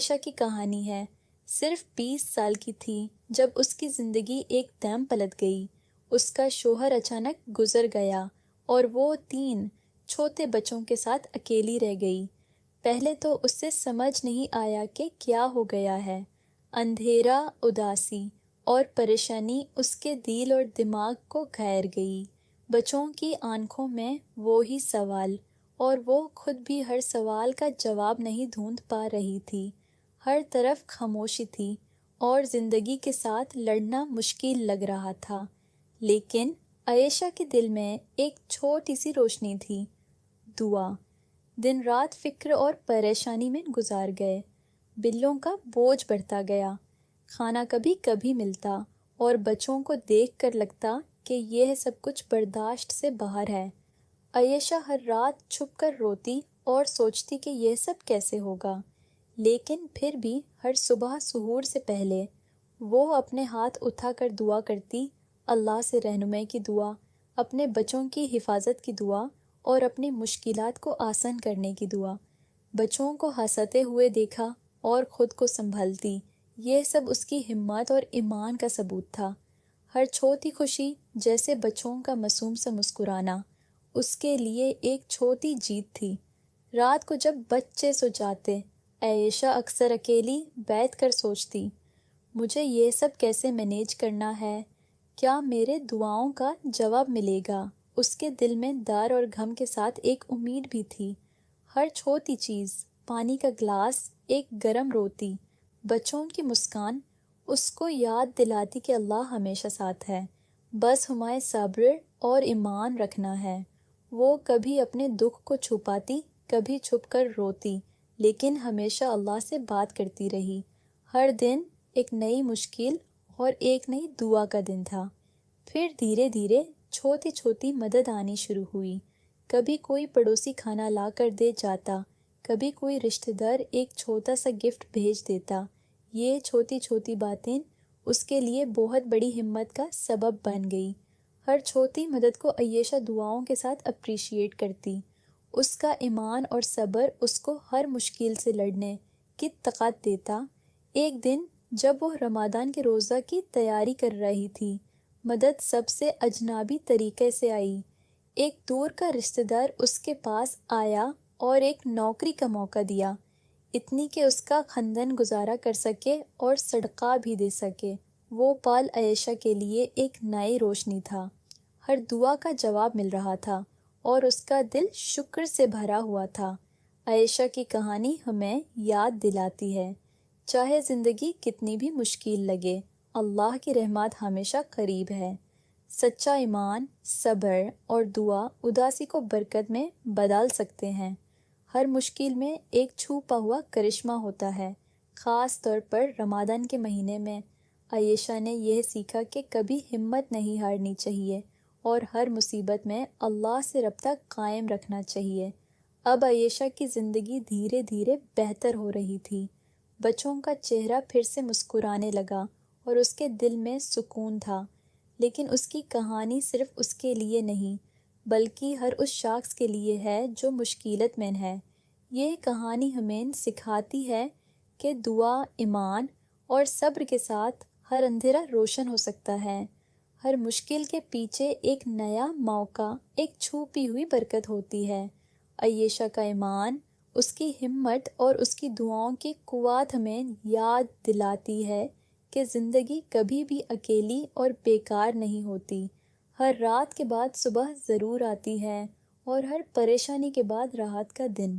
عائشہ کی کہانی ہے۔ صرف 20 سال کی تھی جب اس کی زندگی ایک دم پلٹ گئی۔ اس کا شوہر اچانک گزر گیا اور وہ 3 چھوٹے بچوں کے ساتھ اکیلی رہ گئی۔ پہلے تو اسے سمجھ نہیں آیا کہ کیا ہو گیا ہے۔ اندھیرا، اداسی اور پریشانی اس کے دل اور دماغ کو گھیر گئی۔ بچوں کی آنکھوں میں وہی سوال، اور وہ خود بھی ہر سوال کا جواب نہیں ڈھونڈ پا رہی تھی۔ ہر طرف خاموشی تھی اور زندگی کے ساتھ لڑنا مشکل لگ رہا تھا۔ لیکن عائشہ کے دل میں ایک چھوٹی سی روشنی تھی، دعا۔ دن رات فکر اور پریشانی میں گزار گئے۔ بلوں کا بوجھ بڑھتا گیا، کھانا کبھی کبھی ملتا اور بچوں کو دیکھ کر لگتا کہ یہ سب کچھ برداشت سے باہر ہے۔ عائشہ ہر رات چھپ کر روتی اور سوچتی کہ یہ سب کیسے ہوگا، لیکن پھر بھی ہر صبح سحور سے پہلے وہ اپنے ہاتھ اٹھا کر دعا کرتی، اللہ سے رہنمائی کی دعا، اپنے بچوں کی حفاظت کی دعا اور اپنی مشکلات کو آسان کرنے کی دعا۔ بچوں کو ہنستے ہوئے دیکھا اور خود کو سنبھالتی، یہ سب اس کی ہمت اور ایمان کا ثبوت تھا۔ ہر چھوٹی خوشی، جیسے بچوں کا معصوم سا مسکرانا، اس کے لیے ایک چھوٹی جیت تھی۔ رات کو جب بچے سو جاتے، عائشہ اکثر اکیلی بیٹھ کر سوچتی، مجھے یہ سب کیسے مینیج کرنا ہے؟ کیا میرے دعاؤں کا جواب ملے گا؟ اس کے دل میں ڈر اور غم کے ساتھ ایک امید بھی تھی۔ ہر چھوٹی چیز، پانی کا گلاس، ایک گرم روٹی، بچوں کی مسکان، اس کو یاد دلاتی کہ اللہ ہمیشہ ساتھ ہے، بس ہمیں صبر اور ایمان رکھنا ہے۔ وہ کبھی اپنے دکھ کو چھپاتی، کبھی چھپ کر روتی، لیکن ہمیشہ اللہ سے بات کرتی رہی۔ ہر دن ایک نئی مشکل اور ایک نئی دعا کا دن تھا۔ پھر دھیرے دھیرے چھوٹی چھوٹی مدد آنی شروع ہوئی۔ کبھی کوئی پڑوسی کھانا لا کر دے جاتا، کبھی کوئی رشتہ دار ایک چھوٹا سا گفٹ بھیج دیتا۔ یہ چھوٹی چھوٹی باتیں اس کے لیے بہت بڑی ہمت کا سبب بن گئی۔ ہر چھوٹی مدد کو عائشہ دعاؤں کے ساتھ اپریشیٹ کرتی۔ اس کا ایمان اور صبر اس کو ہر مشکل سے لڑنے کی طاقت دیتا۔ ایک دن جب وہ رمضان کے روزہ کی تیاری کر رہی تھی، مدد سب سے اجنبی طریقے سے آئی۔ ایک دور کا رشتہ دار اس کے پاس آیا اور ایک نوکری کا موقع دیا، اتنی کہ اس کا خاندان گزارا کر سکے اور صدقہ بھی دے سکے۔ وہ پل عائشہ کے لیے ایک نئی روشنی تھا۔ ہر دعا کا جواب مل رہا تھا اور اس کا دل شکر سے بھرا ہوا تھا۔ عائشہ کی کہانی ہمیں یاد دلاتی ہے، چاہے زندگی کتنی بھی مشکل لگے، اللہ کی رحمت ہمیشہ قریب ہے۔ سچا ایمان، صبر اور دعا اداسی کو برکت میں بدل سکتے ہیں۔ ہر مشکل میں ایک چھپا ہوا کرشمہ ہوتا ہے، خاص طور پر رمضان کے مہینے میں۔ عائشہ نے یہ سیکھا کہ کبھی ہمت نہیں ہارنی چاہیے اور ہر مصیبت میں اللہ سے رابطہ قائم رکھنا چاہیے۔ اب عائشہ کی زندگی دھیرے دھیرے بہتر ہو رہی تھی۔ بچوں کا چہرہ پھر سے مسکرانے لگا اور اس کے دل میں سکون تھا۔ لیکن اس کی کہانی صرف اس کے لیے نہیں، بلکہ ہر اس شخص کے لیے ہے جو مشکلات میں ہے۔ یہ کہانی ہمیں سکھاتی ہے کہ دعا، ایمان اور صبر کے ساتھ ہر اندھیرا روشن ہو سکتا ہے۔ ہر مشکل کے پیچھے ایک نیا موقع، ایک چھپی ہوئی برکت ہوتی ہے۔ عائشہ کا ایمان، اس کی ہمت اور اس کی دعاؤں کی قوت ہمیں یاد دلاتی ہے کہ زندگی کبھی بھی اکیلی اور بیکار نہیں ہوتی۔ ہر رات کے بعد صبح ضرور آتی ہے اور ہر پریشانی کے بعد راحت کا دن۔